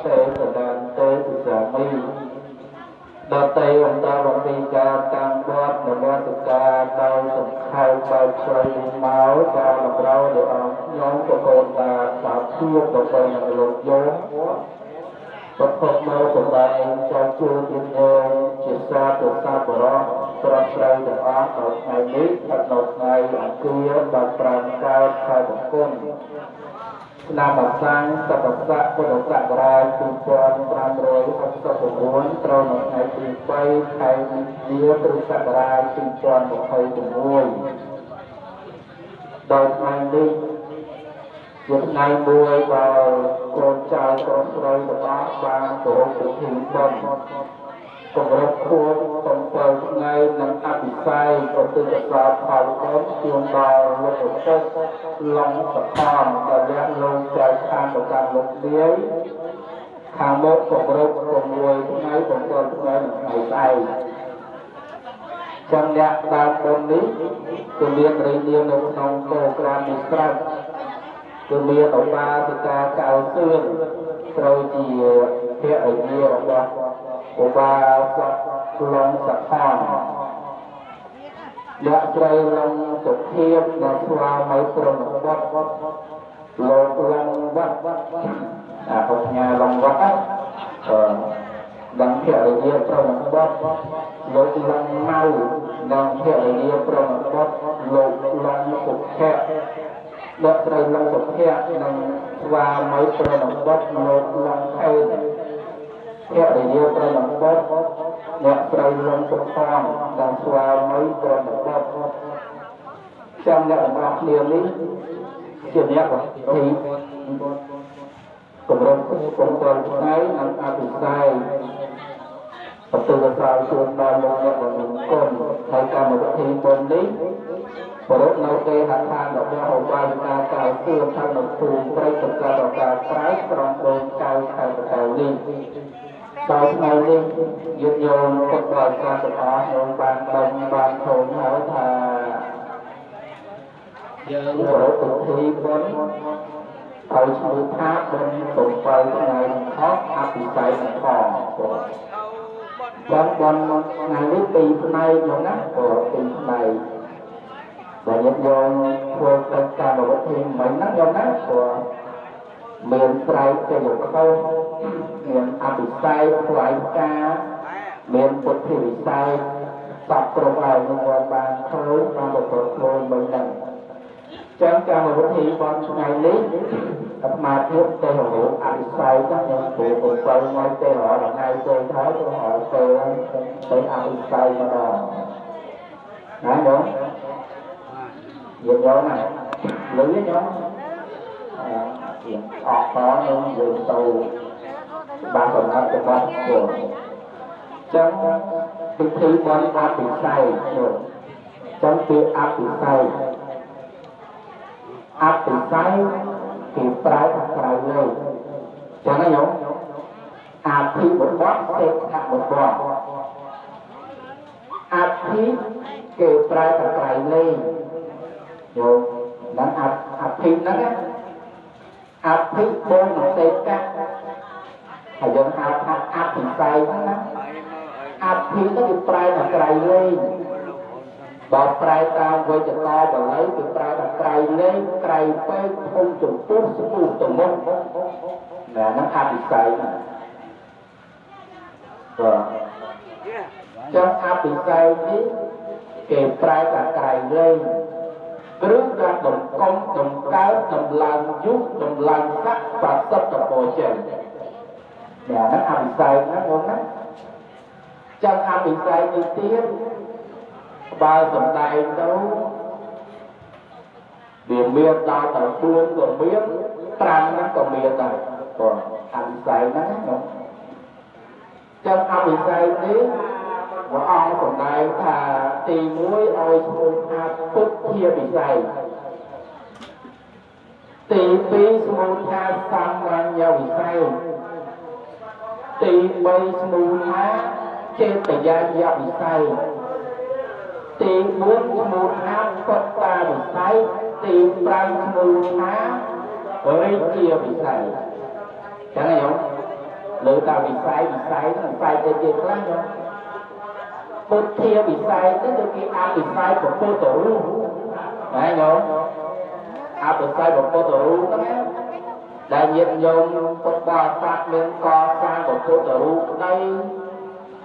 ទេសដានទេសិសាមីដតេអន្តរពីការតាមវត្តនមស្ការដោយសង្ខេបដោយផ្លូវនេះមកការតម្រូវដោយអង្គខ្ញុំក៏កូនតាបាទជួបទៅនឹងលោកយោប្រភពមកសម្ដែងចូលជួបទៀតយើងជាសាទរសាបរៈត្រឹមត្រូវទាំងអស់ដល់ថ្ងៃនេះស្ថិតនៅថ្ងៃអង្គារដល់5កើតខែបង្គំឆ្នាំបសាំងសតស័កពុទ្ធសករាជ2569ត្រូវនៅថ្ងៃទី3ខែមីនាគ្រិស្តសករាជ2026ដោយថ្ងៃនេះជាថ្ងៃមួយដែលកូនចៅប្រុសស្រីរបស់បានប្រពៃពិធីបុណ្យគម្រប់ខួប7ថ្ងៃនិងអភិសេកប្រតិបត្តិផលបុណ្យជូនដល់លោកឪពុកឡុងសខំដែលលះលោកចៅខាងប្រចាំលោកលាយខាងមុខគម្រប់6ថ្ងៃ7ថ្ងៃនិងថ្ងៃស្អែកចាំអ្នកដើមបុណ្យនេះគឺមានរីនាមនៅក្នុងប្រូក្រាមនេះស្រាប់គឺមានឧបាសិកាកៅសឿនត្រូវជាភរិយារបស់ឧបាសកឡុងសខំអ្នកស្រីឡុងសុភាពនិងស្វាមីព្រមវត្តលោកឡុងវត្តពុញ្ញាឡុងវត្តនិងភរិយាព្រមវត្តលោកឡុងម៉ៅនិងភរិយាព្រមវត្តលោកឡុងសុភៈលោកស្រីឡុងសុភៈនិងស្វាមីព្រមវត្តលោកឡុងខេនភរិយាព្រមវត្តអ្នកស្រីឡុងសុខំនិងស្វាមីព្រមវត្តចាំអ្នករបស់គ្នានេះជាអ្នកទីគម្រោង7ថ្ងៃនិងអភិសេកប្រទូលស្រោជួនដល់លោកអ្នកបង្គំហើយកម្មវិធីបុណ្យនេះប្រពនៅគេហដ្ឋានរបស់ឧបាសិកាកៅសឿនខាងនៅភូមិព្រៃសង្កាត់រកាប្រៃក្រុងដូនកៅខេត្តបកែវនេះដោយថ្ងៃនេះយុទ្ធយមពុទ្ធបរិស័ទទាំងអស់នឹងបានដឹងបានឃើញហើយថាយើងប្រពៃពិធីបុណ្យហើយឈ្មោះថាបុណ្យ7ថ្ងៃខុសអភិសេកផងបងថ្ងៃនេះពីផ្នែកនោះណាពីផ្នែកដែលយើងធ្វើកិច្ចការវិធីមិនណាយកណាព្រោះមានស្រែកចេញខុសមានអភិសេកថ្លៃការមានពុទ្ធិវិស័យសពគ្រប់ហើយនឹងបានឃើញបានប្រព្រឹត្តខ្លួនមិនដឹងចឹងកម្មវិធីបន់ថ្ងៃនេះអាត្មាភាពទៅរកអភិសេកខ្ញុំព្រោះ7ថ្ងៃទៅរកថ្ងៃទៅហើយទៅរកទៅអភិសេកម្ដងណាបងយើងយកណាលឺយកអត់តនឹងយើងទៅបានកំណត់របស់ខ្លួនចឹងពិធីបន់អភិសេកចឹងពីអភិសេកអភិសេកគេប្រើខាងក្រៅលើចឹងណាញោមអភិបុត្រសេកខបុត្រអភិគេប្រើខាងក្រៅលើយោដល់អភិហ្នឹងណាអភិបងសេកហើយយើងហៅថាអភិសេកហ្នឹងណាអភិទៅគេប្រើខាងក្រៅលើបើប្រែតាមវេយ្យាករណ៍បាលីគឺប្រែថាក្រៃលេងក្រៃពេកធំចំពោះស្ពុះទៅមុខណាហ្នឹងអភិសេកបាទចឹងអភិសេកនេះគេប្រែថាក្រៃលេងឬការបង្កប់បង្កើតតម្លើងយុគតម្លើងស័ក្តិប្រសិទ្ធពរជ័យណាហ្នឹងអភិសេកណាបងណាចឹងអភិសេកនេះទៀតបើសំដែងទៅវាមានដល់តែ4ក៏មាន5ហ្នឹងក៏មានដែរព្រោះអភិសេកហ្នឹងណាចឹងអភិសេកនេះព្រះអង្គសំដែងថាទី1ឲ្យឈ្មោះថាពុទ្ធាភិសេកទី2ឈ្មោះថាសម្បញ្ញវិសេកទី3ឈ្មោះថាចេតយាយវិសេកទី4ឈ្មោះថាកតតាវិស័យទី5ឈ្មោះថារាជាវិស័យចឹងណា lỡ ta bị sai nó sai để gì khác nhau bột thia bị sai tức là cái áp bị sai của cô tổ luôn đấy nhớ áp bị sai của cô tổ luôn đó nghe đại diện nhôm một bà sát lên co sang của cô tổ luôn đây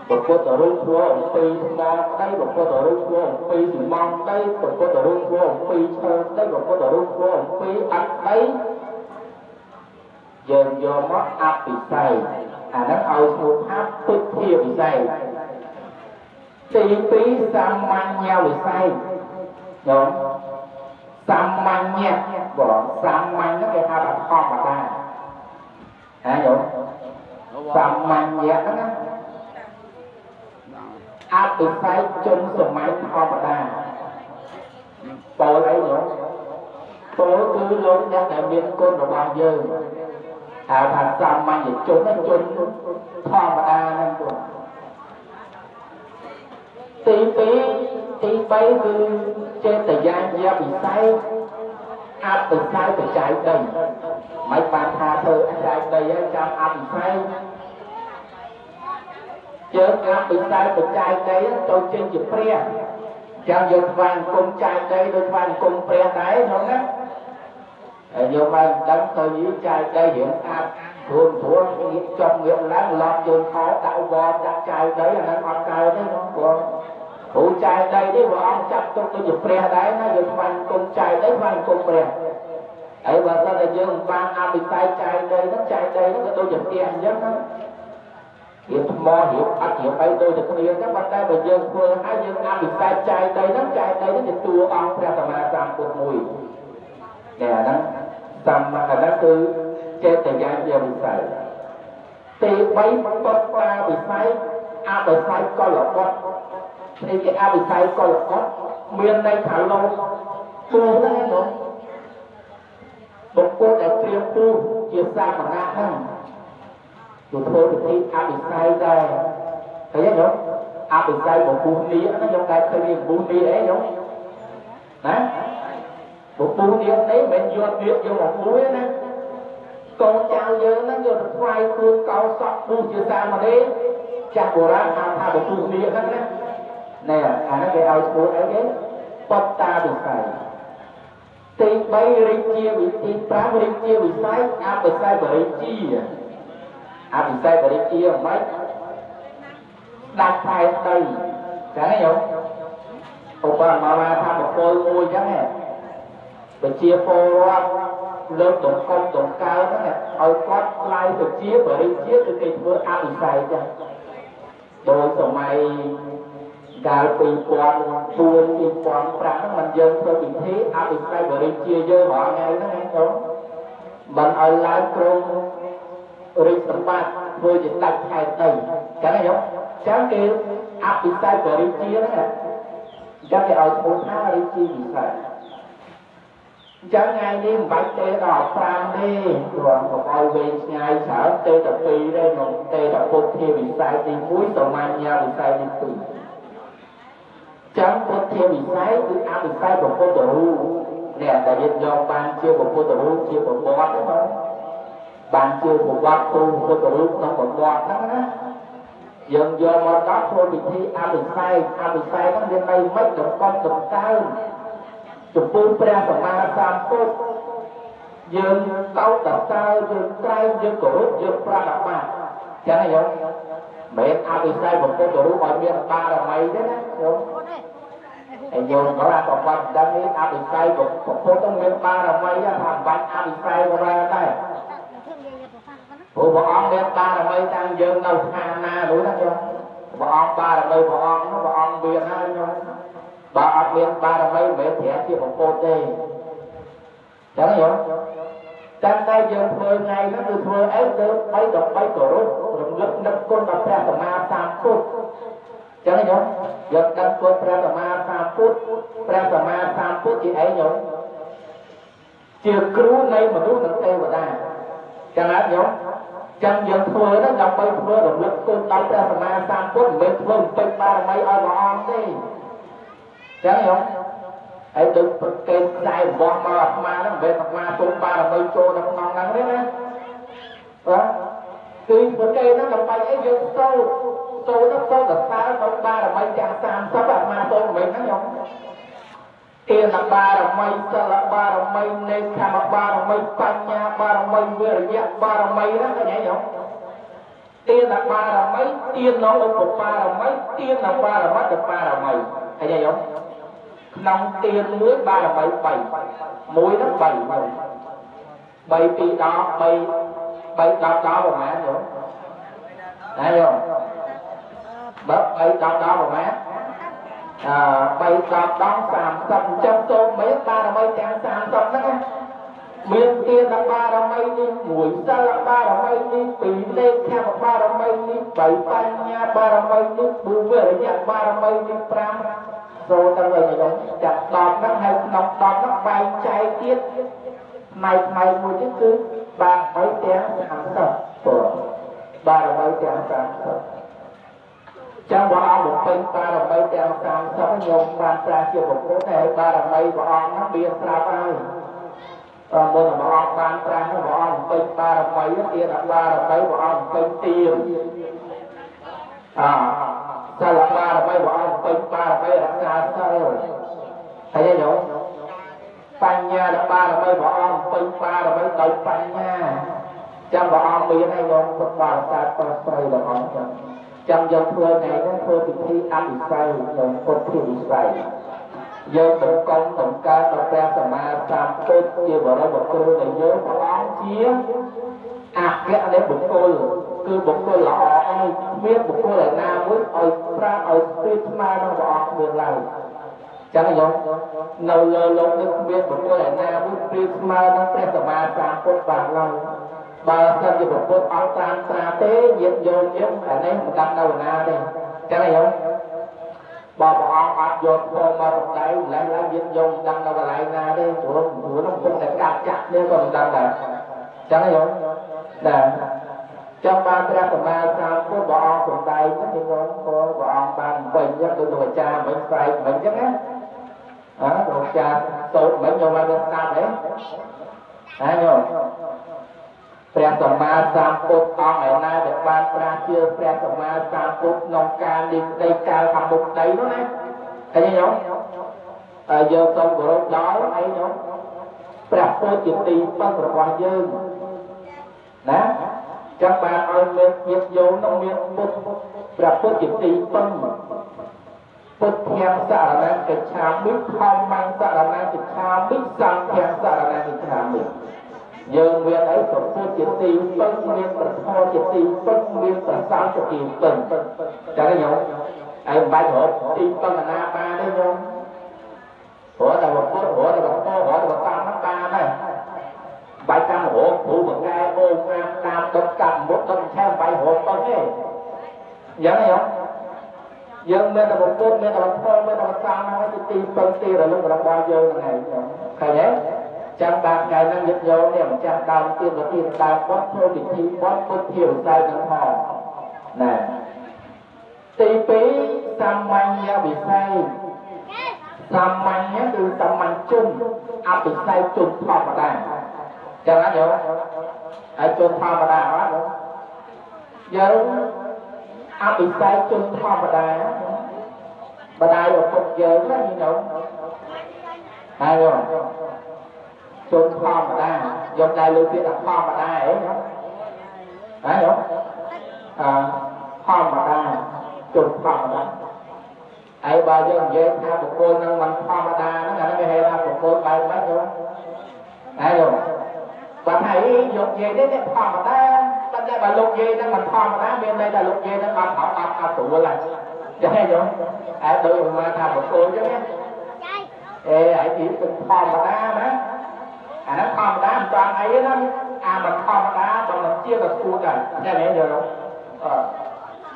một cô tổ luôn thua ông pi mong đây một cô tổ luôn thua ông pi thì mong đây một cô tổ luôn thua ông pi chơi đây một cô tổ luôn thua ông pi ăn đấy giờ do mất áp bị sai nó ao số áp tức thia bị sai tí tí xăm mang nhau bị sai nhớ xăm mang nha bỏ xăm mang nó cái hai bạn con mà ta nhớ xăm mang nha đó áp bị sai chân sổ máy con mà ta bố đấy nhớ bố cứ lớn ra cái miền côn của bao giờ thật xăm mang gì trốn nó trốn con mà ta nên của tí bấy cứ trên thời gian gia bị sai áp bị sai phải chạy đầy mấy bạn tha thơ anh chạy đầy anh chăm áp bị sai chứ áp bị sai phải chạy đầy tôi trên chụp pre chẳng dùng vàng cùng chạy đầy đôi vàng cùng pre đấy không á nhiều vàng đánh thời dưới chạy đầy hiện áp thường thua trong nghiệp láng lọt dồn khó đạo bò đã chạy đấy là nó hoạt cài đấy nó phụ trai đây đi vợ ông chặt trong tôi giật pre đấy nó giật vàng cùng trai đấy vàng cùng pre ấy và sao lại dương vàng bị tay trai đây nó tôi giật tiền nhất đó hiện mò hiểu ắt hiểu bay tôi được nhiều các bạn tay bây giờ vừa hai dương bị tay trai đây nó giật tua ông pre mà làm một mùi nè nó xăm mà nó cứ trên thời gian giờ bị sai thì mấy con ta bị sai bị sai coi là con thì cái áp bị sai coi là có miền này thả lâu tu đó nghe không một cô đã triều tu chia xa mà ngã không rồi thôi thì thấy áp bị sai ra thấy không áp bị sai một bu ní nó trong cái thời điểm bu ní ấy không đấy một bu ní đấy mình vô một búi nè con chào giờ nó vô được khoai phương cao sọt bu chia xa mà đi cha bồ ra tha một bu ní hết nè nè nó cái ao số ấy đấy bắt ta bị sai thì bay rinh chia bị thì ta rinh chia bị sai bị sai bởi chi bị sai bởi chia mấy đặt thay đây chẳng thấy không ông bà tham một cô ngôi chẳng hề bị chia phô lớn tổng công tổng cao đó nè ở quát lai được chia bởi chia từ cái vừa bị sai chẳng đôi số màyการปีกวนปูนปีกวนปราบมันเยินเพื่อปิดที่อาบิไซบริเชียเยอะหอไงนั่นเองครับมันออนไลน์กรงริสบัตเพื่อจะตัดไข่ตีกันนะครับchẳng kêuอาบิไซบริเชียนั่นแหละchẳng kêuเอาสมุนไพรบริเชียบิไซchẳng ngày đi bạch tê đỏ pram đi rồi một ao về ngày sở tê tập pì đây một tê tập bột thì bị sai đi muối tàu man nha bị sai đi pì chẳng có thêm bị sai cứ bị sai của cô tổ nè tại vì do ban chưa của cô tổ chưa của bọt đúng không ban chưa của bọt cô tổ nó của bọt đó dần do mà đó thôi bị thi bị sai nó lên đây mấy đồng con đồng cao chụp bún pre mà sam tốt dần tao đặt sao dần trai dần cổ dần pra đặt mà chẳng hay không mẹ bị sai của cô tổ gọi miệng ba là mày đấy đúng nhiều nó là còn quan đang nghĩ bị sai của phố trong miền ba là mấy thằng bạn bị sai của ra đây của bọn ông miền ba là mấy đang dừng đầu na đối đó chưa bọn ông ba là mấy bọn ông miền hai thôi bọn ông miền ba là mấy mẹ thẻ chưa một cô tê chẳng hiểu trong tay dừng phơi ngày nó được phơi ấy được mấy độc mấy cổ rồi ngực con đập ra mà sam phút chẳng hiểu giật đâm con Pratama Sam Phút chị ấy nhổ chiều cứu này mà đúng được tê vào ta chẳng áp nhổ chẳng giật thua nó gặp bay thua được lực con tao Pratama Sam Phút mình thua mình ba là mấy oi bỏ on đi chẳng hiểu ấy được cái sai bỏ mà nó về tập ma tung ba là mấy trô nó không ngon lắm đấy đó គឺប្រកេហ្នឹងដើម្បីអីយើងសូត្រទៅសរសើរក្នុងបារមីទាំង30អាត្មាសូត្រមិនហ្នឹងខ្ញុំទានបារមីសិលបារមីនេក្ខមបារមីបញ្ញាបារមីវិរិយបារមីហ្នឹងឃើញទេខ្ញុំទានបារមីទាននៅឧបបារមីទានបារមត្តបារមីឃើញទេខ្ញុំក្នុងទានមួយបារមី3មួយហ្នឹង3ហ្នឹង3 2 10 3 10 10ប្រហែលយោណាយោបើ3 10 10ប្រហែល3 10 10 30អញ្ចឹងសូមមិនបារមីទាំង30ហ្នឹងមានទានបារមីនេះមួយសិលបារមីនេះពីរលេខខបារមីនេះ3បញ្ញាបារមីនេះ4វិរិយបារមីនេះ5ចូលទៅវិញខ្ញុំចាត់10ហ្នឹងហើយក្នុង10ហ្នឹងបែងចែកទៀតផ្នែកមួយទៀតគឺបារមីទាំង30ព្រោះបារមីទាំង30ចាំព្រះអង្គបំពេញបារមីទាំង30ខ្ញុំបានប្រាជាបុគ្គលហើយបារមីព្រះអង្គហ្នឹងមានស្រាប់ហើយមុនព្រះអង្គបានប្រាស់ព្រះអង្គបំពេញបារមីទានបារមីព្រះអង្គបំពេញទានសិលបារមីព្រះអង្គបំពេញបារមីរក្សាសិលហើយញោមបញ្ញាបារមីព្រះអង្គបំពេញបារមីដោយបញ្ញាចាំព្រះអង្គមានឲ្យញោមពុទ្ធបរិស័ទប្រស្រីព្រះអង្គចាំយើងធ្វើថ្ងៃនេះធ្វើពិធីអភិសេកញោមពុទ្ធពិសេសយើងបង្កប់បង្កើតដល់ព្រះសម្មាសម្ពុទ្ធជាបរិបគ្រូនៃយើងព្រះអង្គជាអគ្គនៃបុគ្គលគឺបុគ្គលល្អឯងមានបុគ្គលឯណាមួយឲ្យប្រាក់ឲ្យស្ទាបស្មើនឹងព្រះអង្គមានឡើយចឹងយើងនៅលើលោកនេះមានបុគ្គលឯណាមួយស្ទាបស្មើនឹងព្រះសម្មាសម្ពុទ្ធបានឡើយបើសិនជាពុទ្ធអត់តាមត្រាទេញាតិយោមយើងអានេះមិនដឹងនៅណាទេចឹងយើងបើព្រះអង្គអត់យកធម៌មកសម្ដែងឡើងញាតិយោមដឹងនៅកន្លែងណាទេព្រោះនឹងពុទ្ធតែកាត់ចាក់នេះក៏មិនដឹងដែរចឹងយើងដែរចាំបានព្រះសម្មាសម្ពុទ្ធព្រះអង្គសម្ដែងហ្នឹងគេnóiក៏ព្រះអង្គបានវិញចឹងដូចអាចារ្យវិញស្រែកវិញចឹងណាលោកចាសូត្រវិញយកមកស្ដាប់ហ៎ញោមព្រះសម្មាសម្ពុទ្ធអង្គឯណាដែលបានប្រាជាព្រះសម្មាសម្ពុទ្ធក្នុងការនិព្វកាលខាងមុខដីនោះណាឃើញញោមយើងសូមគោរពដល់អីញោមព្រះពុទ្ធជាទីពឹងរបស់យើងណាចាំបានឲ្យមានញាតិយោមនឹងមានពុទ្ធព្រះពុទ្ធជាទីពឹងពុទ្ធទាំងសារណកិច្ឆាមិធម្មងសារណកិច្ឆាមិសង្ឃទាំងសារណកិច្ឆាមិយើងមានអីប្រពុតជាទីពឹងមានប្រធមជាទីពឹងមានប្រសាជាទីពឹងចឹងញោមឯងបាច់រកទីពឹងណាបានទេញោមព្រោះតែប្រពុតព្រោះតែប្រធមព្រោះតែប្រសាហ្នឹងបានដែរបាច់តាមរកគ្រូបង្កែអូងអាមតាមដុតកាប់មុតដុតឆែបាច់រកពឹងទេចឹងញោមយើងមានតែប្រពុតមានតែប្រធមមានតែប្រសាហ្នឹងជាទីពឹងទីរលឹករបស់យើងហ្នឹងឯងឃើញទេចាំបានថ្ងៃហ្នឹងញាតិញោមនេះម្ចាស់ដើមទៀនវិធីដើមបុតធ្វើពិធីបុតពុទ្ធភាវស័យនឹងផងណាទី2សម្បញ្ញវិស័យសម្បញ្ញគឺសម្បញ្ញជនអភិស័យជនធម្មតាចឹងណាញោមហើយជនធម្មតាអត់យើងអភិស័យជនធម្មតាបដាយឪពុកយើងណាញោមហើយញោមជនធម្មតាយកតែលើពាក្យថាធម្មតាអីណាញោមធម្មតាជនធម្មតាហើយបើយើងនិយាយថាបុគ្គលនឹងមិនធម្មតាហ្នឹងអានេះគេហៅថាបុគ្គលបែបម៉េចញោមណាញោមបើថាយកនិយាយនេះធម្មតាតែបើលោកនិយាយហ្នឹងមិនធម្មតាមានន័យថាលោកនិយាយហ្នឹងអត់ស្រួលហើយចឹងហ៎ញោមហើយដូចឧបមាថាបុគ្គលចឹងណាហើយទីធម្មតាណាអាហ្នឹងធម្មតាមិនបានអីណាអាមិនធម្មតាបើមិនជាក៏ស្រួលដែរតែនេះយើង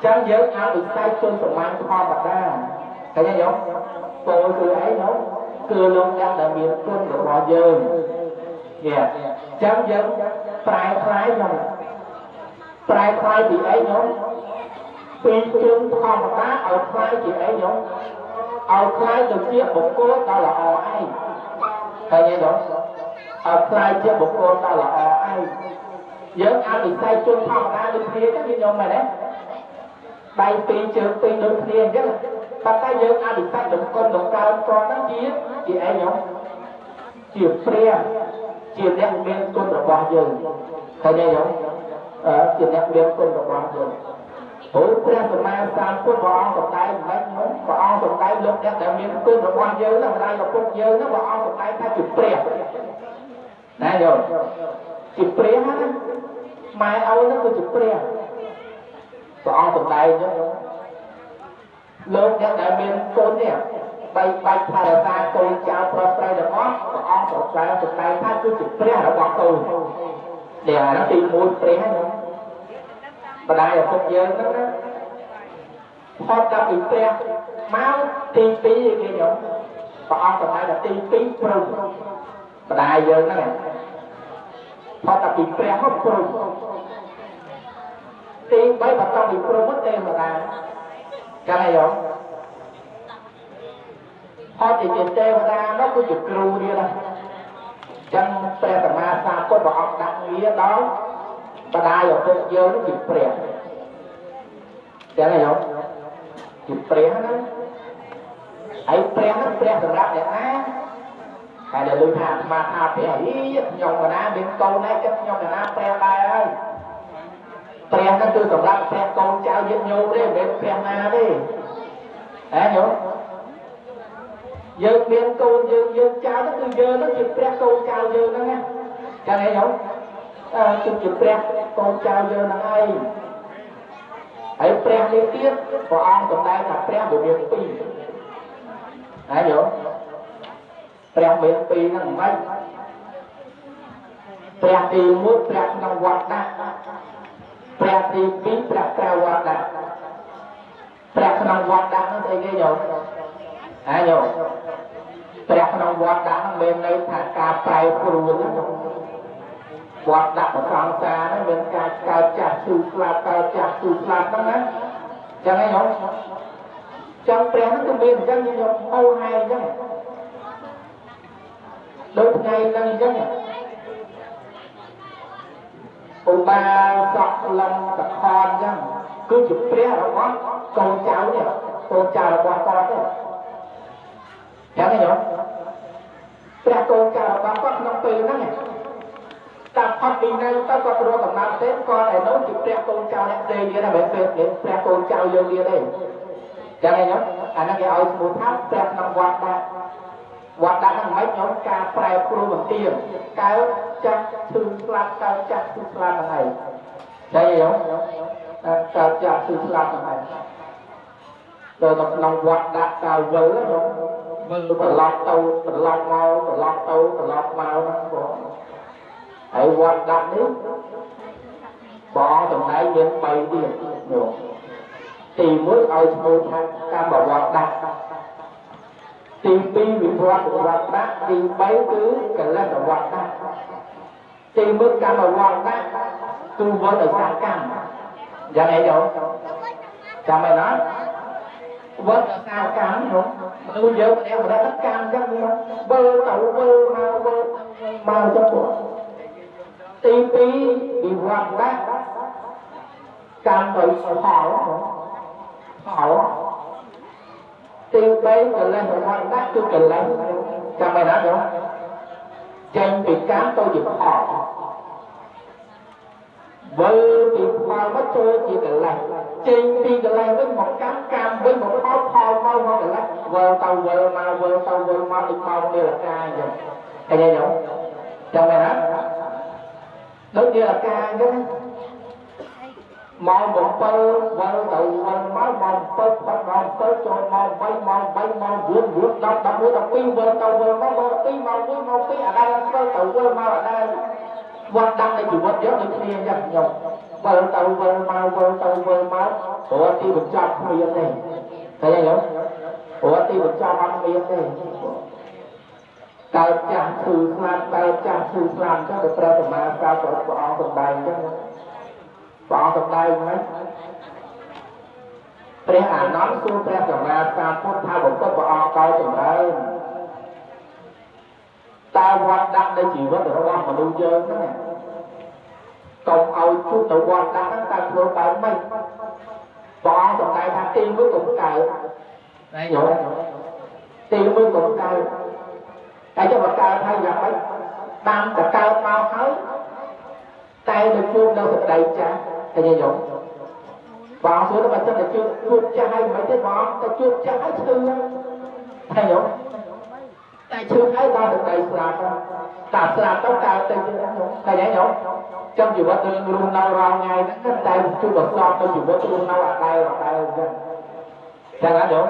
ចឹងយើងឲ្យវិស័យជនសាមញ្ញធម្មតាឃើញទេញោមពលគឺអីញោមគឺលោកអ្នកដែលមានគុណរបស់យើងចឹងយើងប្រែคล้ายញោមប្រែคล้ายពីអីញោមពីជនធម្មតាឲ្យคล้ายជាអីញោមឲ្យคล้ายទៅជាបុគ្គលដ៏ល្អឯងឃើញទេញោមឲ្យខ្លាយជាបុគ្គលដ៏ល្អឯង យើងអាចវិស័យជនធម្មតាដូចគ្នាចឹងយើងយកមែនទេដៃពីរជើងពីរដូចគ្នាអញ្ចឹងប៉ុន្តែយើងអាចវិស័យលោកគុណលោកកើគាត់ហ្នឹងជាអីញោមជាព្រះជាអ្នកមានគុណរបស់យើងឃើញទេញោមជាអ្នកមានគុណរបស់យើងព្រោះព្រះសម្មាសម្ពុទ្ធព្រះអង្គសម្ដែងមិនញោមព្រះអង្គសម្ដែងលោកអ្នកដែលមានគុណរបស់យើងណាម្ដាយឪពុកយើងណាព្រះអង្គសម្ដែងថាជាព្រះណាញោមជាព្រះណាម៉ែឲ្យនោះគឺជាព្រះព្រះអង្គសម្ដែងចឹងលោកអ្នកដែលមានគុណនេះបីបាច់ថារសាកូនចៅប្រុសស្រីទាំងអស់ព្រះអង្គសម្ដែងថាគឺជាព្រះរបស់កូនដែលអានោះទី1ព្រះហ្នឹងម្ដាយឪពុកយើងហ្នឹងណាផុតដល់ពីព្រះមកទី2គេញោមព្រះអង្គសម្ដែងថាទី2ព្រំម្ដាយយើងហ្នឹងផុតដល់ពីព្រះមកព្រំទី3បន្តពីព្រំទេវតាចឹងហើយយោផុតជាទេវតានោះគឺជាគ្រូនេះណាចឹងព្រះសម្មាសម្ពុទ្ធព្រះអង្គដាក់ងារដល់ម្ដាយឪពុកយើងនោះជាព្រះចឹងហើយយោជាព្រះណាហើយព្រះនោះព្រះសម្រាប់អ្នកណាហើយដល់លឺថាអាត្មាថាព្រះអីខ្ញុំកណាមានកូនហើយចិត្តខ្ញុំកណាព្រះដែរហើយព្រះហ្នឹងគឺសម្រាប់ព្រះកូនចៅញាតិញោមទេមិនមែនព្រះណាទេហ៎ញោមយើងមានកូនយើងចៅហ្នឹងគឺយើងហ្នឹងជាព្រះកូនចៅយើងហ្នឹងណាចឹងហ៎ញោមជាព្រះកូនចៅយើងហ្នឹងហើយហើយព្រះនេះទៀតព្រះអង្គសម្ដែងថាព្រះវាមាន2ហ៎ញោមព្រះមាន2ហ្នឹងមិនព្រះទី1ព្រះក្នុងវត្តណាព្រះទី2ព្រះក្រៅវត្តដែរព្រះក្នុងវត្តដាក់នោះស្អីគេញោមហើយញោមព្រះក្នុងវត្តដាក់នោះមានន័យថាការប្រែប្រួលវត្តដាក់ប្រសង្សារហ្នឹងមានការកើតចាស់ស៊ូស្លាប់កើតចាស់ស៊ូស្លាប់ហ្នឹងណាចឹងហើយញោមចឹងព្រះហ្នឹងគឺមានអញ្ចឹងញោមហៅហើយអញ្ចឹងដូចថ្ងៃហ្នឹងអញ្ចឹងឧបាសកលំសខនអញ្ចឹងគឺជាព្រះរបស់កូនចៅនេះកូនចៅរបស់គាត់ទេចឹងទេញោមព្រះកូនចៅរបស់គាត់ក្នុងពេលហ្នឹងតាផុតពីនៅទៅគាត់រកកំណត់ទេគាត់ឯនោះជាព្រះកូនចៅអ្នកផ្សេងទៀតតែមិនពេលព្រះកូនចៅយើងទៀតទេចឹងទេញោមអាហ្នឹងគេឲ្យឈ្មោះថាព្រះក្នុងវត្តដាក់វត្តដាក់ហ្នឹងមិនញោមការប្រែប្រួលបន្ទាបកើតចាស់ឈឺស្លាប់កើតចាស់ឈឺស្លាប់ហ្នឹងហើយចឹងទេញោមកើតចាស់ឈឺស្លាប់ហ្នឹងហើយដល់ក្នុងវត្តដាក់កៅវិលហ្នឹងវិលត្រឡប់ទៅត្រឡប់មកត្រឡប់ទៅត្រឡប់មកហ្នឹងបងហើយវត្តដាក់នេះបងតំណែងមាន3ទៀតញោមទី1ឲ្យឈ្មោះថាកម្មវត្តដាក់ទី2វិវត្តវត្តដាក់ទី3គឺកលិសវត្តដាក់ទី1កម្មវត្តដាក់គឺវត្តដោយសារកម្មយ៉ាងណាយោចាំមែនណាវត្តដោយសារកម្មនោះមនុស្សយើងម្នាក់កម្មចឹងវិលទៅវិលមកវិលមកចឹងពួកទី2វិវត្តដាក់កម្មដោយផលទី3កលេសរបស់ដាក់គឺកលេសចាំមែនណាយោចេញពីកម្មទៅជាផលវិលពីផលមកចូលជាកលេសចេញពីកលេសវិញមកកម្មវិញមកផលមកកលេសវិលទៅវិលមកវិលទៅវិលមកដូចមកនាឡិកាអញ្ចឹងឃើញទេយោចាំមែនណាដូចនាឡិកាអញ្ចឹងម៉ោង7វិលទៅវិលមកម៉ោង7ផុតម៉ោង7ចូលម៉ោង8ម៉ោង3ម៉ោង4 10 11 12វិលទៅវិលមកម៉ោង2ម៉ោង1ម៉ោង2អាដែរវិលទៅវិលមកអាដែរវត្តដាក់នៃជីវិតយើងដូចគ្នាអញ្ចឹងខ្ញុំវិលទៅវិលមកវិលទៅវិលមកព្រោះទីបញ្ចប់គ្មានទេឃើញទេខ្ញុំព្រោះទីបញ្ចប់អត់មានទេកើតចាស់ស៊ឺស្លាប់កើតចាស់ស៊ឺស្លាប់អញ្ចឹងទៅព្រះសម្មាសម្ពុទ្ធព្រះអង្គសម្ដែងអញ្ចឹងព្រះអង្គសម្ដែងហ្នឹងព្រះអានន្ទសួរព្រះសម្មាសម្ពុទ្ធថាបុព្វព្រះអង្គតើចម្រើនតើវត្តដាក់នៃជីវិតរបស់មនុស្សយើងហ្នឹងក កុំឲ្យជួបទៅវត្តដាក់ហ្នឹងតែធ្វើបែបមិនបងសំដែងថាទី1កុំកើតណាញោមទី1កុំកើតតែចុះបើកើតហើយយ៉ាងម៉េចតាមតែកើតមកហើយតែទៅជួបនៅសេចក្តីចាស់តែញោមបងសួរទៅបើសិនតែជួបចាស់ហើយមិនទេបងតែជួបចាស់ហើយឈឺតែញោមតែឈឺហើយដល់សេចក្តីស្លាប់តាស្លាប់ទៅកើតទៅទៀតតែញោមtrongជីវិតយើងរស់នៅរាល់ថ្ងៃហ្នឹងតែជួបប្រសពទៅជីវិតរស់នៅអត់ដែលអញ្ចឹងចឹងណាញោម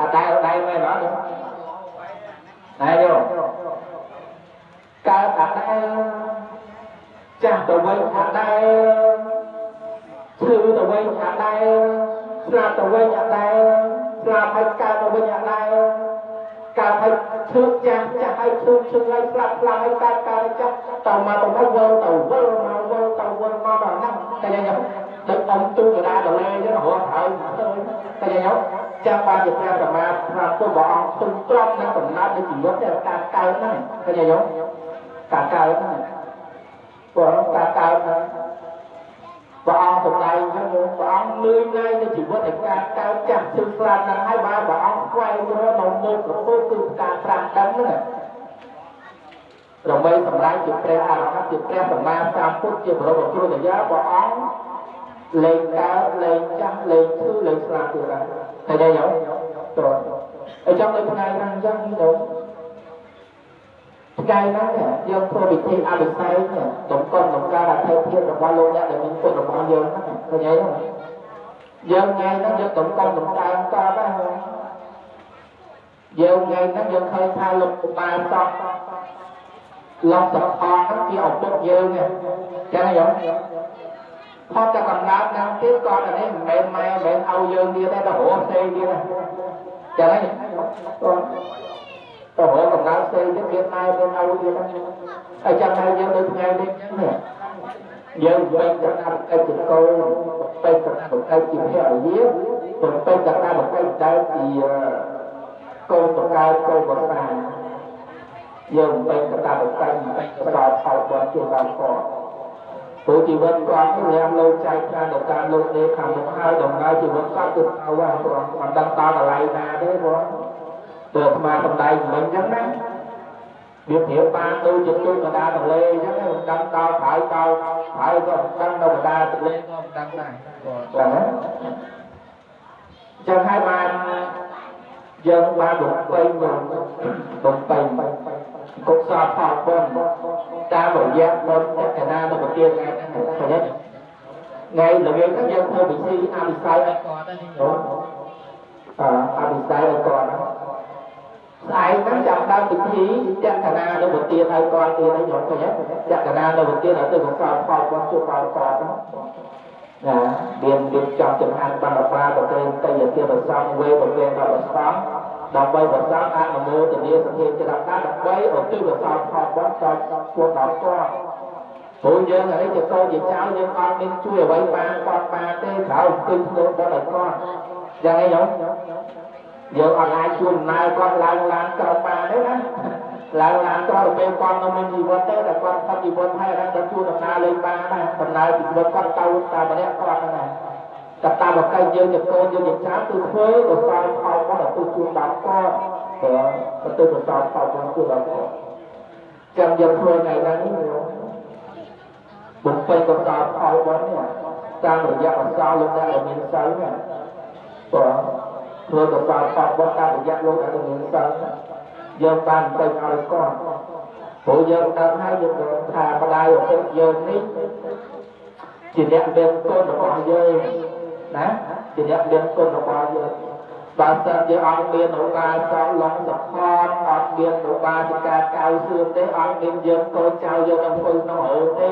អត់ដែលមែនអត់ញោមណែញោមកើតអត់ដែលចាស់ទៅវិញអត់ដែលឈឺទៅវិញអត់ដែលស្លាប់ទៅវិញអត់ដែលស្លាប់ហើយកើតទៅវិញអត់ដែលកើតហើយឈឺចាស់ហើយឈឺហើយស្លាប់ហើយកើតចាស់តមកទៅវិលទៅវិលមកដល់ហ្នឹងតែញោមដឹកអំទូកដាដលេអញ្ចឹងរត់ហើយតែញោមចាំបានជាព្រះសម្មាសម្ពុទ្ធព្រះអង្គទុំត្រង់នឹងកំណត់នៃជីវិតតែការកើតហ្នឹងតែញោមការកើតហ្នឹងព្រោះការកើតហ្នឹងព្រះអង្គសម្ដែងអញ្ចឹងព្រះអង្គលឿនណាស់នៃជីវិតនៃការកើតចាស់ឈឺស្លាប់ហ្នឹងហើយបើព្រះអង្គស្វែងរកនៅមុខប្រពុតគឺការត្រាស់ដឹងហ្នឹងដើម្បីសម្រេចជាព្រះអរហន្តជាព្រះសម្មាសម្ពុទ្ធជាបរមគ្រូតាយាព្រះអង្គលែងកើតលែងចាស់លែងឈឺលែងស្លាប់ទៀតហើយតែញោមតើអញ្ចឹងនៅថ្ងៃហ្នឹងអញ្ចឹងញោមថ្ងៃហ្នឹងយើងធ្វើពិធីអភិសេកតម្កល់តម្ការអធិភាពរបស់លោកអ្នកដែលមានពុទ្ធរបស់យើងហ្នឹងឃើញទេយើងថ្ងៃហ្នឹងយើងតម្កល់តម្កើងតដែរយើងថ្ងៃហ្នឹងយើងឃើញថាលោកឧបាសកលោកសខហ្នឹងជាឪពុកយើងចឹងញោមផតតែកំណើតហ្នឹងទៀតក៏តែនេះមិនមែនម៉ែមិនមែនឲ្យយើងទៀតទេតែរស់ផ្សេងទៀតចឹងហើយទៅរកកំណើតផ្សេងទៀតមានម៉ែមានឪទៀតហើយចឹងហើយយើងនៅថ្ងៃនេះចឹងយើងពេញកណ្ដាលកិច្ចជាកូនពេញកណ្ដាលកិច្ចជាភរិយាពេញកណ្ដាលកិច្ចតែជាកូនបង្កើតកូនបង្សាយើងពេញកណ្ដាលកិច្ចពេញសោផលរបស់ជាបានផងព្រោះជីវិតគាត់នេះរាំលោកចែកខាងទៅតាមលោកនេះខាងមុខហើយដំណើរជីវិតគាត់គឺទៅហ្នឹងព្រោះមិនដឹងតកន្លែងណាទេព្រោះទៅអាត្មាសំដែងមិនអញ្ចឹងណាវាប្រៀបបានដូចជាទូកកណ្ដាលទន្លេអញ្ចឹងមិនដឹងដល់ហើយក៏មិនដឹងនៅកណ្ដាលទន្លេក៏មិនដឹងដែរបាទណាចឹងហើយបានយើងបានបំពេញកុសលផលបុណ្យតាមរយៈបុណ្យចក្រានុប្រទានថ្ងៃហ្នឹងឃើញទេថ្ងៃល្ងាចហ្នឹងយើងធ្វើពិធីអភិសេកឲ្យគាត់ហ្នឹងអភិសេកឲ្យគាត់ហ្នឹងស្អែកហ្នឹងចាប់ដើមពិធីចក្រានុប្រទានឲ្យគាត់ទៀតហ្នឹងខ្ញុំឃើញទេចក្រានុប្រទានឲ្យទៅកុសលផលបុណ្យជួបដល់គាត់ហ្នឹងណាមានចំចំហាន់បណ្ឌបាប្រកេនតយទាប្រសងវេប្រកេនដល់ប្រសងដើម្បីប្រសាទអនុមោទនាសភាច្រកដើម្បីឧទ្ទិសកុសលផលបុណ្យដល់ពួកដល់គាត់ព្រោះយើងនេះជាកូនជាចៅយើងអត់មានជួយអ្វីបានគាត់បានទេក្រៅគឺធ្វើដល់ឲ្យគាត់យ៉ាងនេះញោមយើងអត់អាចជួយដំណើរគាត់ឡើងឡានក្រោយបានទេណាឡើងឡានក្រោយពេលគាត់នៅមានជីវិតទេតែគាត់ផុតជីវិតហើយអាចទៅជួយដំណើរលេងបានដែរដំណើរជីវិតគាត់ទៅតែម្នាក់គាត់ហ្នឹងណាតែតាមបកាយយើងជាកូនយើងជាចាស់គឺធ្វើកុសលផលបុណ្យទៅជួយដល់គាត់ព្រោះទៅកុសលផលបុណ្យជួយដល់គាត់ចាំយើងធ្វើថ្ងៃហ្នឹងបំពេញកុសលផលបុណ្យនេះតាមរយៈកុសលលោកដែលមានសិលណាព្រោះធ្វើកុសលផលបុណ្យតាមរយៈលោកដែលមានសិលយើងបានពេញឲ្យគាត់ព្រោះយើងដឹងហើយយើងថាម្ដាយឪពុកយើងនេះជាអ្នកមានគុណរបស់យើងណាជាអ្នកមានគុណរបស់យើងបើសិនជាអត់មានឧបាសកឡងសខតអត់មានឧបាសិកាកៅសឿនទេអត់មានយើងកូនចៅយើងនឹងធ្វើក្នុងរហូតទេ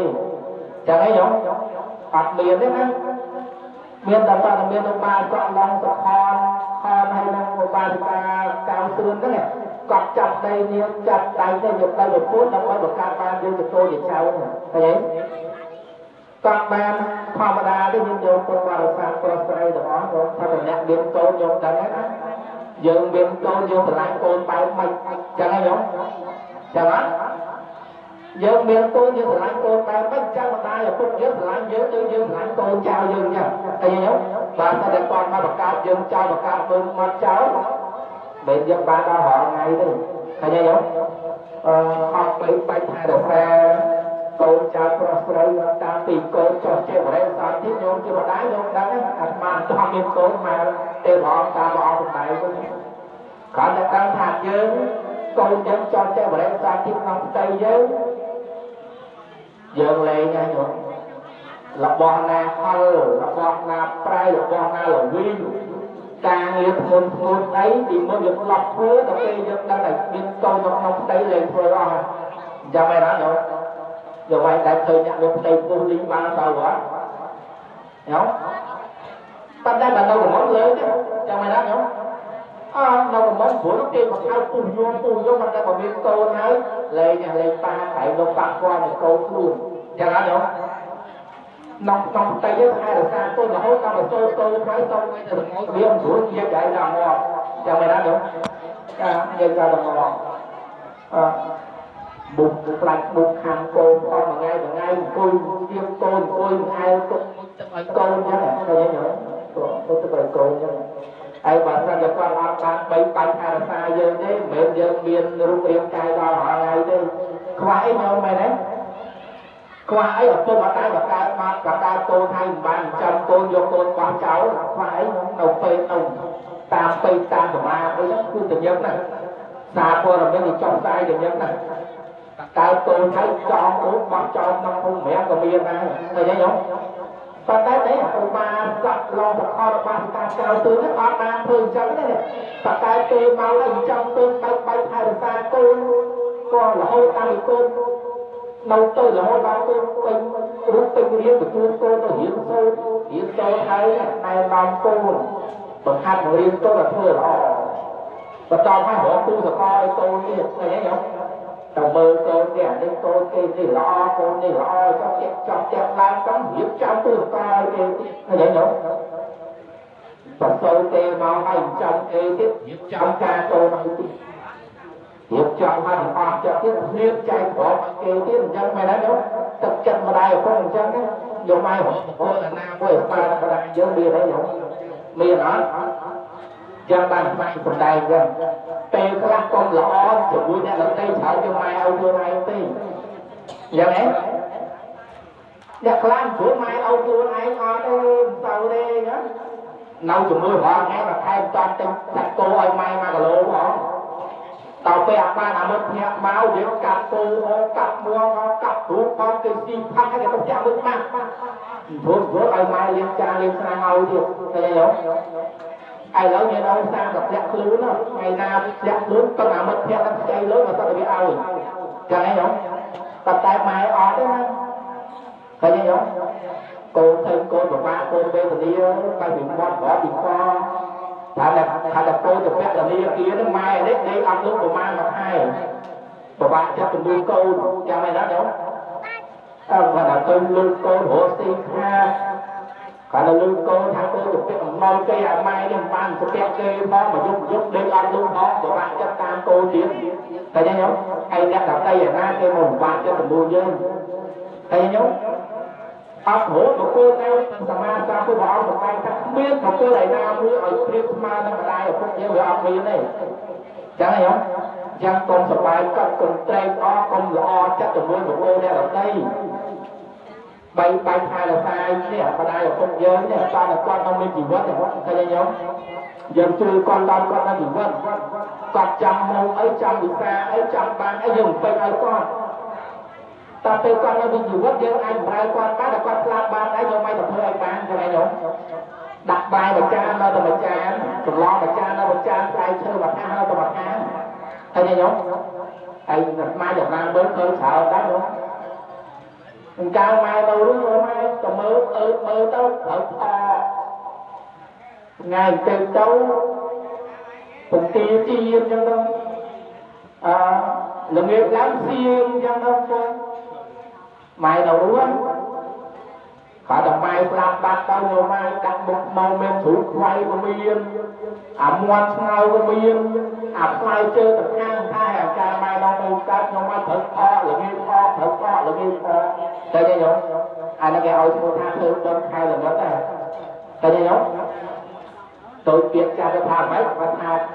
ចឹងហីញោមអត់មានទេណាមានតែតើមានឧបាសកឡងសខតហើយនឹងឧបាសិកាកៅសឿនហ្នឹងគាត់ចាប់ដៃនាងចាប់ដៃទៅយកដៃប្រពន្ធដើម្បីបង្កើតបានយើងជាកូនជាចៅហ្នឹងឃើញទេគាត់បានធម្មតាទេយើងយកពុទ្ធបរិស័ទប្រុសស្រីទាំងអស់គាត់ថាអ្នកមានកូនយកដឹងហ្នឹងណាយើងមានកូនយើងស្រឡាញ់កូនបែបម៉េចចឹងហ៎ញោមចឹងអត់ dương miền cô dương lại cô ta bất chấp mà ta là phúc dương lại dương lại cô chào dương nha thấy nhớ và ta để con mà bạc cao dương chào bạc cao bên mặt cháu bên dân ba ta họ ngay đi thấy nhớ học lấy bay thay được xe cô chào prosper ta tìm cô cho chơi vào đây sao tiếp nhôm chưa mà đá nhôm đá mà cho miền cô mà để họ ta họ một này còn là căng thẳng dương cô dân cho chơi vào đây sao tiếp nông tây dương dương lên nha nhung là bọn na hơ là bọn na prai là bọn na là vi càng nghiệp môn ấy thì mới được lọc thuế và cây dân đang là biên câu nông tây lên thôi rồi giờ mày nói nhung giờ mày đã thời nhận được tây vô lý ba sao quá hiểu ta đây là đâu có món lớn chứ giờ mày nói nhung đâu có món của nó kia mà thao phù vô mà ta còn biên câu nói lên nhà lên ba phải đâu bạc qua một câu luôn chẳng hạn không nông tay với hai là sao tôi là hối tao là tôi phải xong ngay từ ngay biết ông chủ kia chạy là ngon chẳng mày đã được nhân ra là ngon bục lạch bục hàng cô con mà ngay côi tiêm côi ai côi nhá tôi nhớ tôi tức là côi nhá ai bảo rằng là con ăn bán bấy bánh hay là xa giờ đấy mềm giờ miền rung yên cài vào họ ngay đây khoái nhau mày đấy khoa ấy ở tôi mà cái tôi thay bàn chồng tôi vô tôi con cháu khoa đầu phê tam của ma ấy cứ tự nhiên này xa tôi là mấy người trong sai tự nhiên này cái tôi thấy cho con cháu nó không mẹ của miền này thấy nhớ không còn cái đấy ông ba giặt lo một kho ba ta cao tôi nó ba thường chẳng đấy này và cái tôi mau là trong tôi bay thay là xa tôi con là hôi ta bị tôi nấu tôi là hôi ba tôi lúc tôi riêng của tôi nó hiến sâu thấy này làm tôi bằng hạt riêng tôi là thưa là và trong hai họ tôi sẽ coi tôi như thế này không trong mơ tôi kẻ nên tôi cái gì lo con này lo cho kẹt làm cắm hiếp trong tôi coi cái này không và tôi tê mau hành trong cái hiếp trong ca tôi nói hiệp chọn hành hoạt cho cái liên chạy của cái dân mày đã nhớ tập trận mà đài không chân á dù mai họ là nam với mà đài dân bia đấy nhở bia đó dân bàn mai phần đài dân tê các con lọ chỉ vui nè là tê sợ cho mai âu thua mai tê giờ đấy nhạc lan của mai âu thua mai ngon đây sau đây nhá nấu chùm mưa họ nghe mà thay toàn tình sạch cô ơi mai mà cả lô họ tàu bè ba là một nhạc máu để cặp cô cặp mua cặp đủ con cái gì phát hay cái tông chạm được mà vốn ai mai liên sang ngầu đi thấy không ai lớn như đâu sang gặp nhạc lớn đó ngày nào nhạc lớn con nào mất theo nó chạy lớn mà sao lại bị ao chẳng thấy không tập tại mai ở đấy mà thấy không cô thêm cô và ba cô bên đi tay bị con bỏ bị co thà là cô chụp vẽ là đi kia nó mai đấy đi ăn lúc của mai mà hai và bạn cho từng đôi câu cha mày đó đâu và là tôi lương cô hộ sinh ha và là lương cô thằng cô chụp vẽ môi cây à mai đi ban chụp vẽ cây mo mà giúp đi ăn lúc đó và bạn cho tam cô tiến thấy nhá hay đang đặt tay ở na cây mồm bạn cho từng đôi dân thấy nhá học hổ của cô theo sama sa cô bảo một tay các miên của cô lại nam với ở Christmas nó đây ở quốc gia học miên này chẳng hiểu chẳng còn sập bài còn trai con lọ chắc tụi tôi của cô đây ở đây bay hai là sai nè ở đây ở quốc gia nè ta là con ông nên chỉ vớt này thấy nhá dân chưa con đang chỉ vớt còn trăm mông ấy trăm bị xa ấy trăm ban ấy dùng tay ấy con ta phải con nó đi dù vất dân anh bài con cá là con làm ban ấy nhưng may tập thơ anh ban cho này nhổ đặt bài mà cha nó tầm cha tụi lo mà cha nó cha ai chơi mà tha nó tầm tha thấy nhá nhổ anh mai giờ mang bớt hơi sợ đó nhổ cha mai đâu đúng rồi mai tụi mơ tao ở ngày từ châu cùng tia chi chân đâu là nghiệp lắm xiên chân đâu mai đầu đúng không? Phải là mai làm bát tao nhiều mai đặt một màu mềm thủ quay của miên ẩm ngoan ngao của miên ẩm mai chơi tập ngang thai cha mai nó mua cắt nó mai thử o là nghe đây nhá ai nó nghe ơi mua tha thứ đơn khai là nó đây nhá tôi biết cha cái tha mấy và tha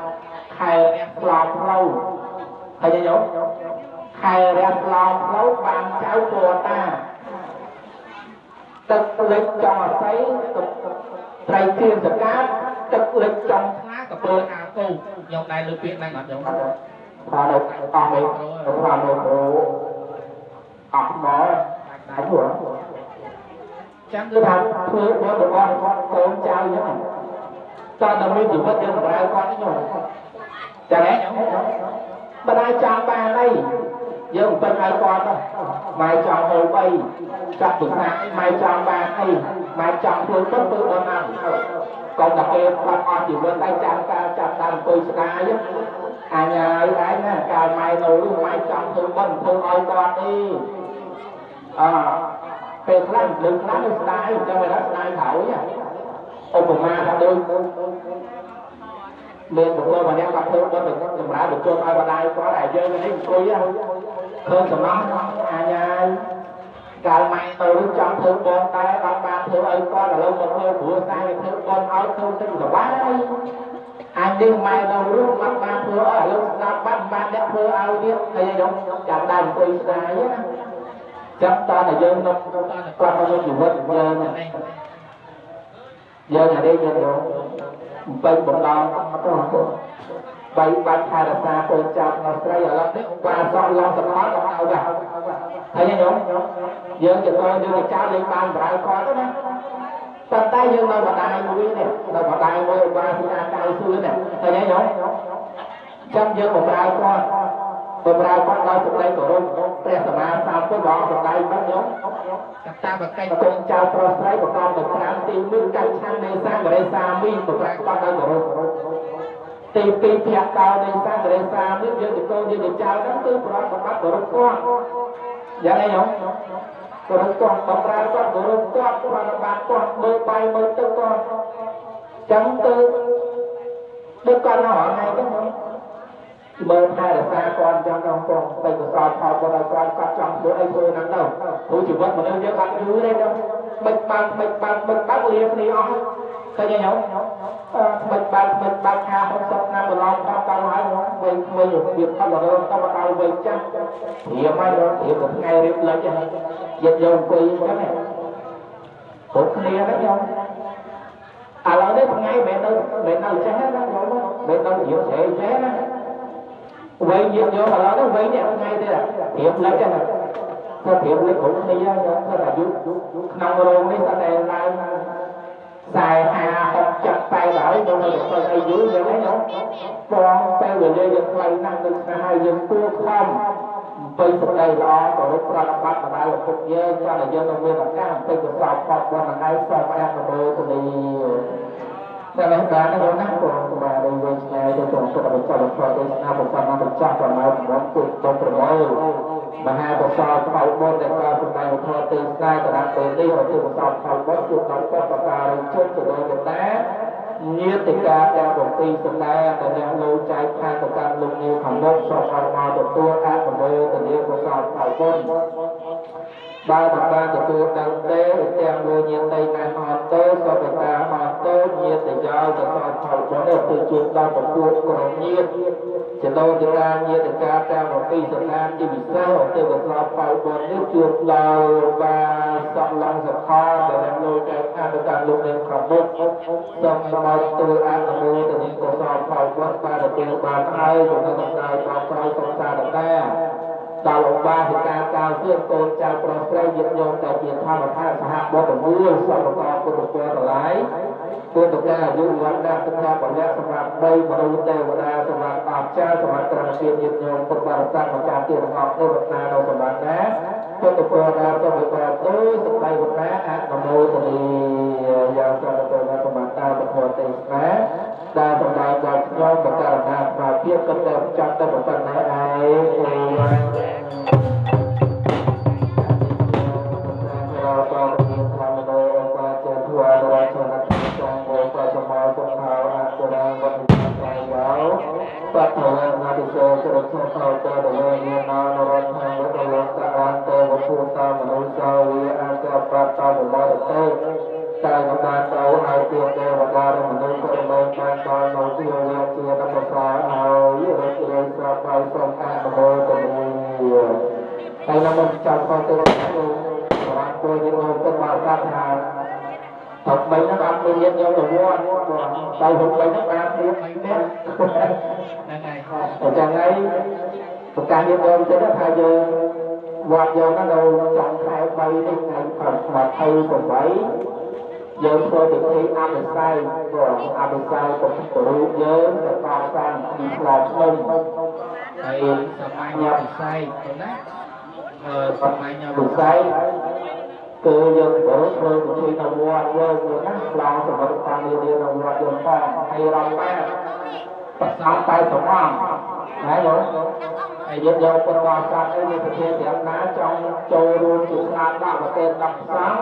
khai làm lâu đây nhá khai làm lâu bàn cháu của ta tức lịch cho thấy trai tiên giật cát tức lịch trong khá cặp đôi nào cô dòng này lưu viện đang ở dòng hòa được hòa được học mỏ đánh của chẳng cứ tham thưa bố được con trai như này cho đồng minh chỉ có tiền ra con ấy rồi chả lẽ mà ai chàng ba đây giờ một bên ai con thôi mai chọn hồ bay chọn được sáng mai chọn ba đây mai chọn phương bất tư đơn nào còn đặc biệt con chỉ bên tay chàng ca chọn đàn tôi sẽ nhá ai nhờ ấy nè cài mai nấu mai chọn thương bần thương ơi con đi về khăn đừng khăn được sai cho mày đó sai thảo nha ông một ma ra đôi nên một đôi mà đem gặp thương bên mình làm ra được cho ai vào đây có đại chơi cái đấy coi á thương sầm lắm nhai cài mai nấu chọn thương bon tay bằng ba thương ơi con là lâu một hơi của sai thương bon áo thương tinh là quá anh đi mai đâu lúc bắt ba thương ở lúc ra bắt ba đẹp thương áo biết thấy không chẳng đàn tôi sai á chấm ta là dân đâu quan bao nhiêu nhiều dân dân ở đây dân đâu bên bụng đòn bay bay khai là xa tôi chào nó say ở lắm qua sau long tập hóa tập nào cả thấy nhá dân cho tôi đưa cái cháu lên ban và ai có đó nè tận tay dân đâu mà đại vui nè đâu mà đại vui qua sinh ra cao xưa nè thấy nhá chăm dân một ai con tôi ra con nói trong đây của ông trẻ mà sao tôi bỏ trong đây bắt nhớ ta bật cây con chào prostate của con được khám tìm minh canh sang đây sang ở đây xa mi một ra con đây của ông tìm tìm thiệt tao đây sang ở đây xa nước dân thì tôi như được chào đám tư của nó bắt của con dạ đây không của con bật ra con của con và bạn con mơ bay mơ tư con chấm tư đứa con nó hỏi ngay cái không mơ hai là xa con trong trong con bây giờ sao thọ con trong bữa ai thôi nắng đâu tôi chỉ vẫn một nơi nhớ ăn dưới đây đâu bịch bác liếc đi on thấy nhớ bịch bác hà không sắp năm một lòng không tao nói về về việc không là đâu tao tao về chắc thì mai đó thì một ngày đi lấy cho dịch dầu quỳ cái này một kia đấy nhau là đấy ngày mẹ đâu chết đó mẹ đâu chịu sẽ chết đó vậy nhiều vô mà nó vậy nè ngay đây là thiệp lấy cho này có thiệp lấy cũng đi á nó là nông luôn mấy sao này lại xài hà không chặt tay bảo cho nó được phần ai dưới vậy đấy nó con tay về đây được lại năng được hai dân tua không bây giờ đây lo còn lúc ra bắt mà đây là phục dơ cho là dân nông viên là cam bây giờ sọt phật qua là ngay sọt em là bơ thìแต่ละการนั้นนั่งตัวมาในเวทีในตัวของตัวเป็นเจ้าของตัวเป็นหน้าผมฟังมาเป็นเจ้าของมาผมติดตรงตัวเรามาหาตัวสอบเขาบนแต่การสมัยของตัวตีได้แต่ละตัวนี้ของตัวสอบเขาบนจุดนั้นก็ประกาศเชื่อจุดโดยเป็นแน่nhiệt tình cảm theo một tí sân đa để đem lâu trái khai của các lục nhiều khẳng đốc so với màu của tôi các của tôi tình yêu của sọt thảo quân ba thằng ba của tôi đang tế đem lô nhiệt tây này hoàn tố so với ta hoàn tố nhiệt tình giao của sọt thảo quân ở từ chuột đo của tôi còn nhiệt chỉ đôi tình ca nhiệt tình ca theo một tí sân đa chỉ vì sao ở từ của sọt thảo quân nước chuột lò và sọt lòng sọt kho để đem lô trái khai của các lục nhiều khẳng đốc xong mà tôi ăn là mua từ những cổ sọt thảo quân ba được tiền bàn ai của các đồng đài vào trong sông xa được taตลอดว่าเหตุการณ์การเสื่อมโกนจากประเทศยึดโยงแต่เพียงข้าวมาท่าสหบดมือสมการคนตัวต่อหลายตัวตัวแก่ยุวันดาสัญญาปัญญาสำหรับใบมนุษย์เทวดาสำหรับอาชาสำหรับกระเทียมยึดโยงตัวบารสังมาจากเกี่ยวกับในวัฒนาเราสำหรับนะตัวตัวเราสมัยก่อนตัวสมัยวันนะนโมตันียาวจากตัวเราสมัยตาตัวติสนะตาสมัยก่อนย้อนประการนามาเทียบกับแต่จับแต่ประการไหนไอ้ปัตตานีนาติโสสุรโสภาว បានដល់ហើយជាទេវតារមនុស្សក៏មិនបានដល់នៅជាវាជាដំណសាហើយរត់រៀនស្រាប់ហើយសូមអនុមោទនាហើយនៅមកចៅផងទៅបានគួរយើងទៅមកកាត់ថាហត់បីហ្នឹងអត់មានយកទៅវត្តតែហត់បីហ្នឹងបានទៀតហ្នឹងហើយចឹងហើយប្រកាសយើងយកទៅថាយើងវត្តយើងហ្នឹងនៅចំខែ3នេះថ្ងៃ28យើងធ្វើពិធីអភិសេកព្រោះអភិសេកពុទ្ធរូបយើងទៅកសាងទីផ្លាភ្នំហើយសម្មាញ់ពិសេសទៅណាសម្មាញ់ពិសេសគឺយើងធ្វើពិធីនៅវត្តយើងណាឡងសម្រាប់ការរៀននៅវត្តយើងផងហើយរំបានប្រសងតែសំងហើយយល់ហើយយើងយកពុទ្ធបរិស័ទនេះមានប្រធានទាំងណាចង់ចូលរួមជាស្នាដាក់ប្រទេស10ផ្សារ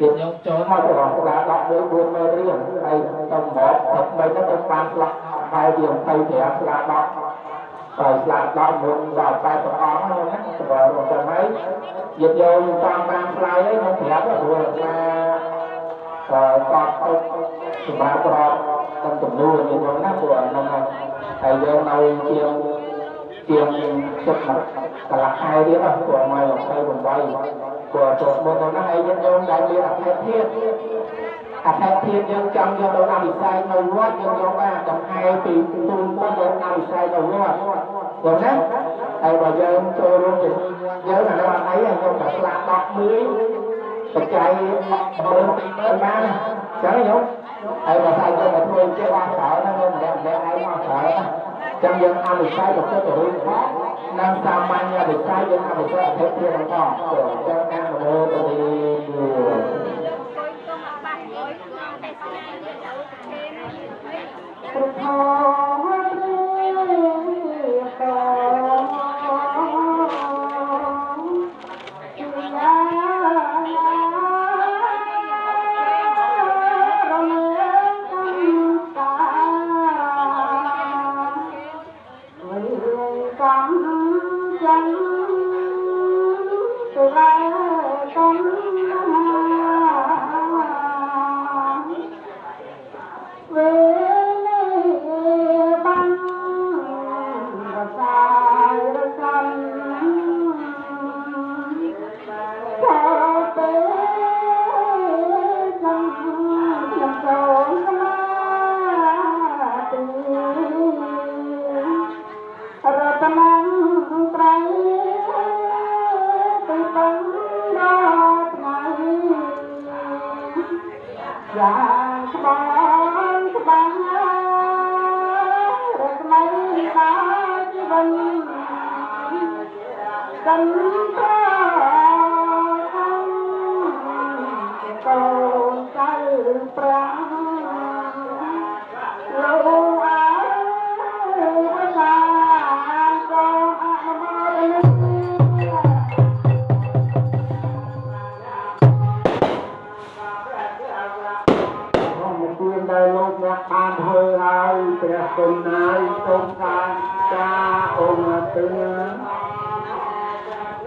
យើងយកចូលមកប្រស្ដា10ឬ4មេរៀនហើយទៅមកទឹកបីទៅបានស្លាប់ហើយវា25ស្លាប់10ហើយស្លាប់10មុនដល់80អង្គហ្នឹងណាព្រោះចឹងហើយយើងយកតាមស្លាយហើយខ្ញុំប្រាប់ព្រោះថាកត់ទុកសម្រាប់ប្រកតាមចំនួនយើងណាព្រោះហ្នឹងហើយយើងនៅជាងចិត្តកន្លះខែទៀតព្រោះមក28ព្រោះចូលមុនហ្នឹងហើយយើងយកតែមានអធិធានយើងចង់យកទៅអភិសេកនៅវត្តយើងយកបានចំខែពីទូនទៅយកអភិសេកនៅវត្តយល់ណាហើយបើយើងចូលរួមជាមួយយើងអានោះអីខ្ញុំតែស្លាប់10មួយបច្ច័យ12000បានចឹងយល់ហើយបើថាយើងមកធ្វើជាអស់ច្រើនណាយើងម្នាក់ឯងអស់ច្រើនណាចឹងយើងអភិសេកទៅទៅរួមផងនិងសាមញ្ញអភិសេកយើងអភិសេកអធិធានផងចឹងការមើលទៅព្រះធម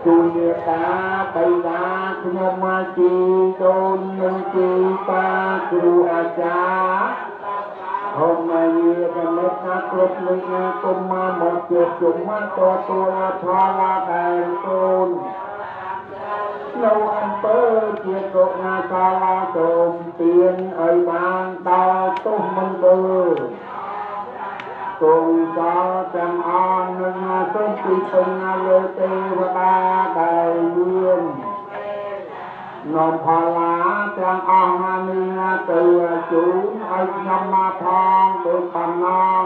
ជួនជាតាបៃតាខ្ញុំមកជីដូននឹងជីតាគ្រូអាចារ្យហូបមកយាចំណិតណាគ្រប់នឹងណាគុំមកជាជុំមកតទួលថឡាដែនកូននៅអង្គើជាកុណាសាលាសូមទានឲ្យបានដល់ទុះមិនបើគង់សល់ទាំងអស់នឹងសូមពីពឹងលើទេវតាដែលមាននាំផល្លាទាំងអស់នេះទៅជូនឲ្យខ្ញុំមកថងដូចបំណង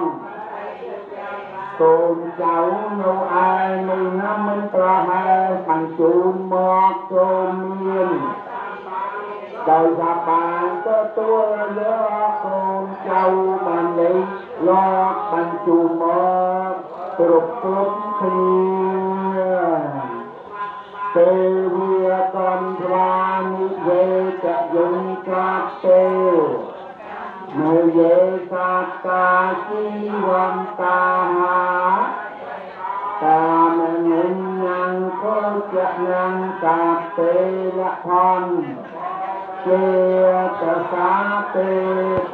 កូនចៅនៅឯនេះមិនប្រហែលបញ្ជូនមកចូលមានដោយថាបានទទួលយកកូនចៅបានលេងលោកបញ្ជូនមកគ្រប់គ្នាទេវាកំថ្លានិយាយจะយំក្រាបទេនៅយេសាកាជីវំតាតាមនិញังគោចញังកាទេលផន ជាតសាទេ